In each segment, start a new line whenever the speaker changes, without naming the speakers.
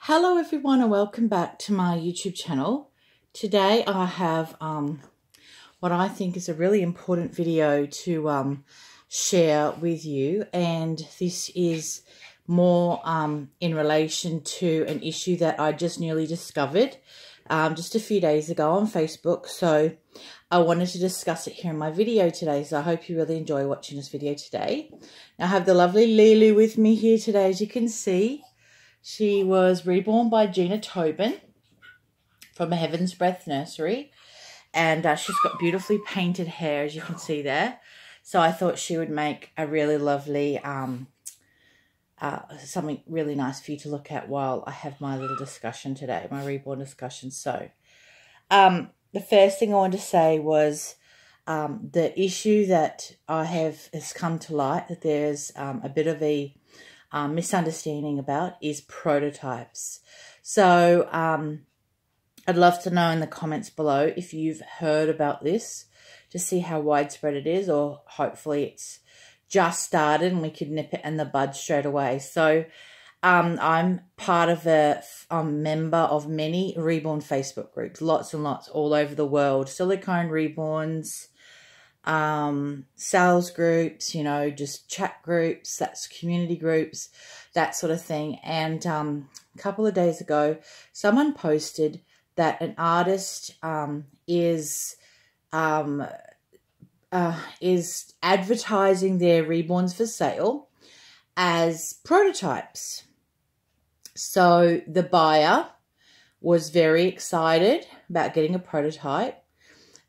Hello everyone and welcome back to my YouTube channel. Today I have what I think is a really important video to share with you, and this is more in relation to an issue that I just newly discovered just a few days ago on Facebook. So I wanted to discuss it here in my video today, so I hope you really enjoy watching this video today. Now I have the lovely Lulu with me here today, as you can see. She was reborn by Gina Tobin from a Heaven's Breath nursery. And she's got beautifully painted hair, as you can see there. So I thought she would make a really lovely, something really nice for you to look at while I have my little discussion today, my reborn discussion. So the first thing I wanted to say was the issue that has come to light, that there's a bit of a misunderstanding about, is prototypes. So I'd love to know in the comments below if you've heard about this, to see how widespread it is, or hopefully it's just started and we could nip it in the bud straight away. So I'm part of a member of many Reborn Facebook groups, lots and lots all over the world. Silicone Reborns, sales groups, you know, just chat groups, that's community groups, that sort of thing. And a couple of days ago, someone posted that an artist is advertising their reborns for sale as prototypes. So the buyer was very excited about getting a prototype,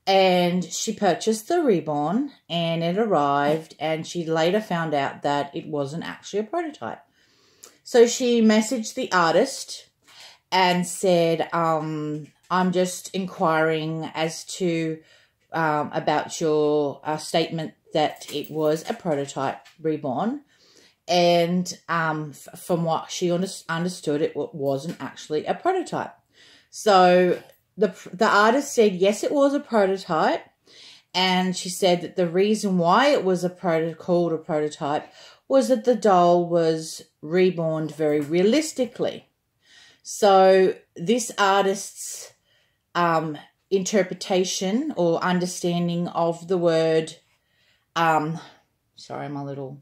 and she purchased the reborn, and it arrived, and she later found out that it wasn't actually a prototype. So she messaged the artist and said, I'm just inquiring as to about your statement that it was a prototype reborn. And from what she understood, it wasn't actually a prototype. So the artist said, yes, it was a prototype. And she said that the reason why it was called a prototype was that the doll was reborn very realistically. So this artist's interpretation or understanding of the word, sorry, my little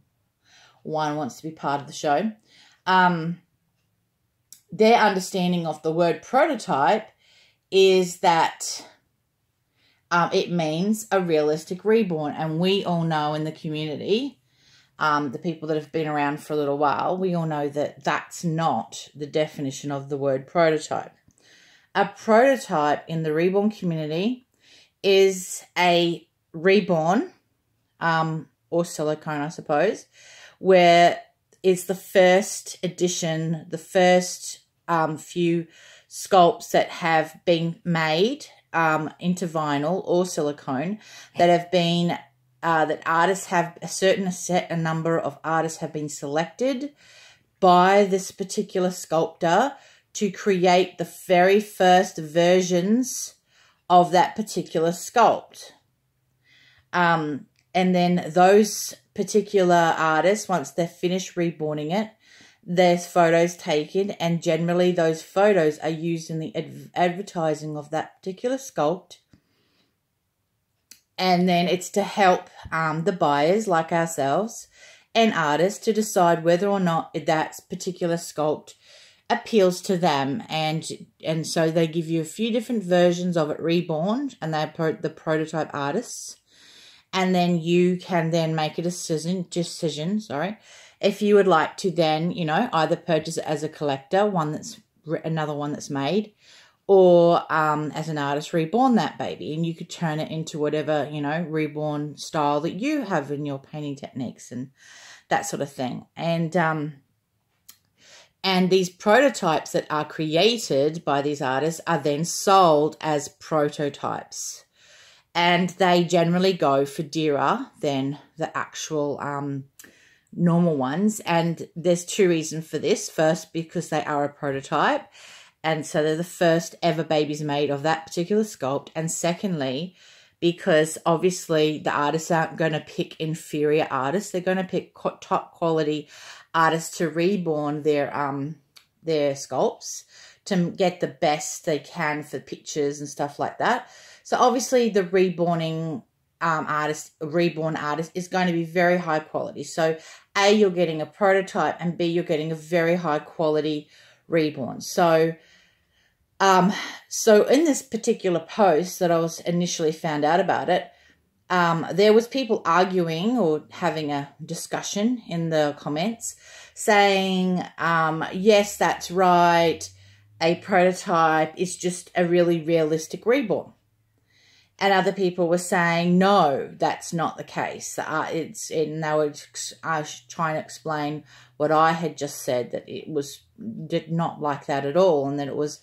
one wants to be part of the show. Their understanding of the word prototype is that it means a realistic reborn. And we all know in the community, the people that have been around for a little while, we all know that that's not the definition of the word prototype. A prototype in the reborn community is a reborn, or silicone, I suppose, where it's the first edition, the first few sculpts that have been made into vinyl or silicone, that have been, that artists have a number of artists have been selected by this particular sculptor to create the very first versions of that particular sculpt. And then those particular artists, once they're finished reborning it, there's photos taken, and generally those photos are used in the advertising of that particular sculpt. And then it's to help the buyers, like ourselves, and artists to decide whether or not that particular sculpt appeals to them. And so they give you a few different versions of it reborn, and they're the prototype artists. And then you can then make a decision, if you would like to then, you know, either purchase it as a collector, another one that's made, or as an artist reborn that baby. And you could turn it into whatever, you know, reborn style that you have in your painting techniques and that sort of thing. And these prototypes that are created by these artists are then sold as prototypes. And they generally go for dearer than the actual normal ones. And there's two reasons for this. First, because they are a prototype, and so they're the first ever babies made of that particular sculpt. And secondly, because obviously the artists aren't going to pick inferior artists. They're going to pick top quality artists to reborn their their sculpts to get the best they can for pictures and stuff like that. So obviously the reborn artist is going to be very high quality. So A, you're getting a prototype, and B, you're getting a very high quality reborn. So so in this particular post that I was initially found out about it, there was people arguing or having a discussion in the comments saying, yes, that's right, a prototype is just a really realistic reborn. And other people were saying, no, that's not the case. And they were trying to explain what I had just said, that it did not like that at all, and that it was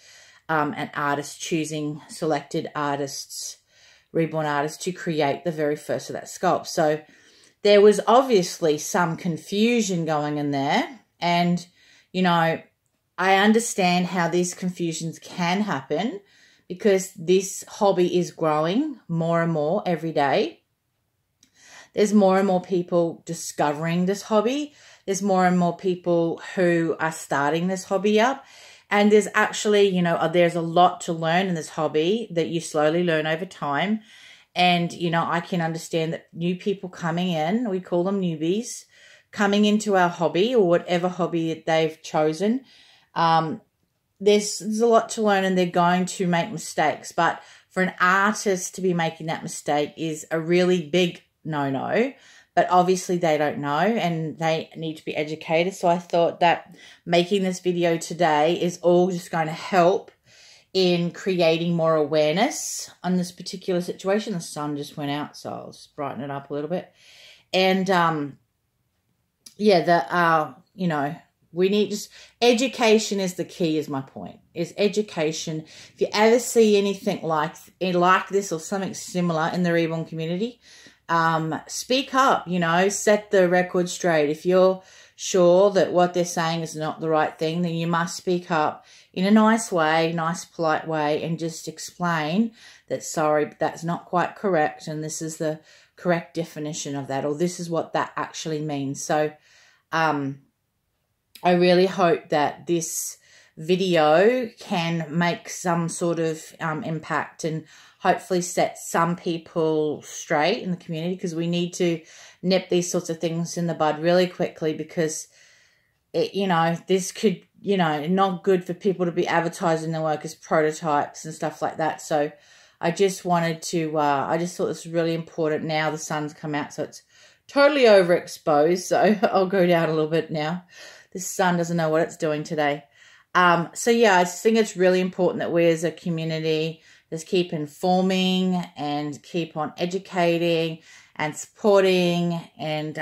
an artist choosing selected artists, reborn artists, to create the very first of that sculpt. So there was obviously some confusion going in there. And, you know, I understand how these confusions can happen, because this hobby is growing more and more every day. There's more and more people discovering this hobby. There's more and more people who are starting this hobby up. And there's actually, you know, there's a lot to learn in this hobby that you slowly learn over time. And, you know, I can understand that new people coming in, we call them newbies, coming into our hobby or whatever hobby that they've chosen, there's a lot to learn, and they're going to make mistakes. But for an artist to be making that mistake is a really big no-no. But obviously they don't know, and they need to be educated. So I thought that making this video today is all just going to help in creating more awareness on this particular situation. The sun just went out, so I'll just brighten it up a little bit. And, yeah, you know, we need just education is the key, is my point, is education. If you ever see anything like this or something similar in the Reborn community, speak up, you know, set the record straight. If you're sure that what they're saying is not the right thing, then you must speak up in a nice way, nice, polite way, and just explain that, sorry, that's not quite correct, and this is the correct definition of that, or this is what that actually means. So, I really hope that this video can make some sort of impact and hopefully set some people straight in the community, because we need to nip these sorts of things in the bud really quickly, because, you know, this could, you know, not good for people to be advertising their work as prototypes and stuff like that. So I just wanted to, I just thought this was really important. Now the sun's come out, so it's totally overexposed. So I'll go down a little bit now. The sun doesn't know what it's doing today. So yeah, I just think it's really important that we as a community just keep informing and keep on educating and supporting and,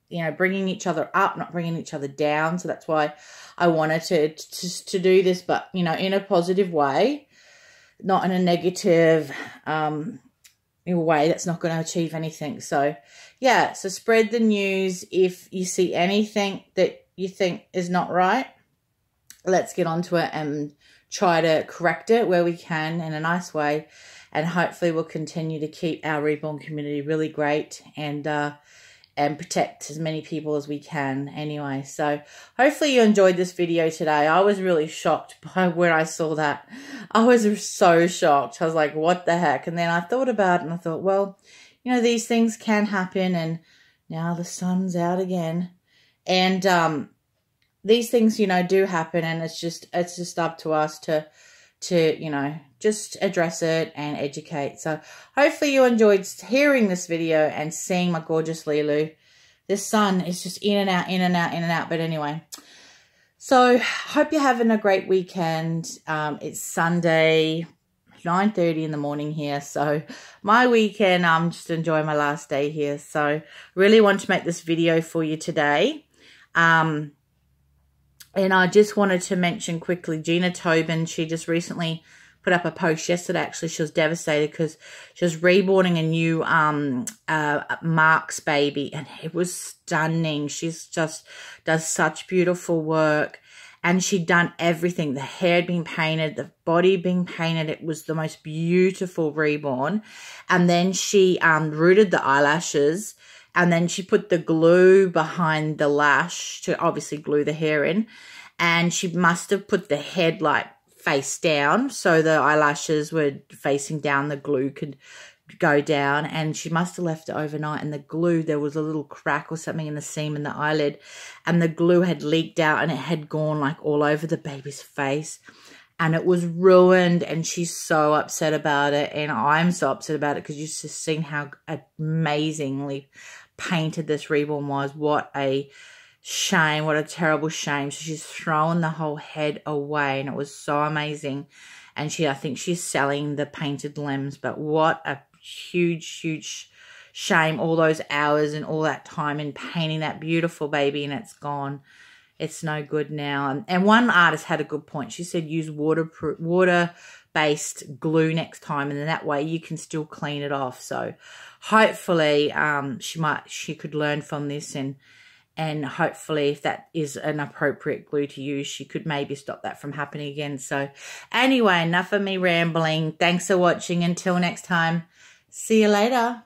you know, bringing each other up, not bringing each other down. So that's why I wanted to do this, but, you know, in a positive way, not in a negative in a way that's not going to achieve anything. So yeah, so spread the news. If you see anything that you think is not right, let's get onto it and try to correct it where we can in a nice way, and hopefully we'll continue to keep our Reborn community really great and protect as many people as we can anyway. So hopefully you enjoyed this video today. I was really shocked by when I saw that. I was so shocked. I was like, what the heck? And then I thought about it and I thought, well, you know, these things can happen, and now the sun's out again. And these things, you know, do happen, and it's just up to us to you know, just address it and educate. So hopefully you enjoyed hearing this video and seeing my gorgeous Lulu. This sun is just in and out, in and out, in and out. But anyway, so hope you're having a great weekend. It's Sunday, 9:30 in the morning here. So my weekend, I'm just enjoying my last day here. So really want to make this video for you today. And I just wanted to mention quickly, Gina Tobin, she just recently put up a post yesterday. Actually, she was devastated because she was reborning a new Mark's baby, and it was stunning. She's just does such beautiful work, and she'd done everything. The hair had been painted, the body being painted. It was the most beautiful reborn. And then she rooted the eyelashes, and then she put the glue behind the lash to obviously glue the hair in. and she must have put the head like face down so the eyelashes were facing down, the glue could go down, and she must have left it overnight, and the glue, there was a little crack or something in the seam in the eyelid, and the glue had leaked out and it had gone like all over the baby's face, and it was ruined, and she's so upset about it, and I'm so upset about it because you've just seen how amazingly painted this Reborn was. What a shame, what a terrible shame. So she's thrown the whole head away, and it was so amazing. And I think she's selling the painted limbs, but what a huge shame, all those hours and all that time in painting that beautiful baby, and it's gone. It's no good now. And one artist had a good point. She said use water-based glue next time, and then that way you can still clean it off. So hopefully she could learn from this, and hopefully if that is an appropriate glue to use, she could maybe stop that from happening again. So anyway, enough of me rambling. Thanks for watching. Until next time, see you later.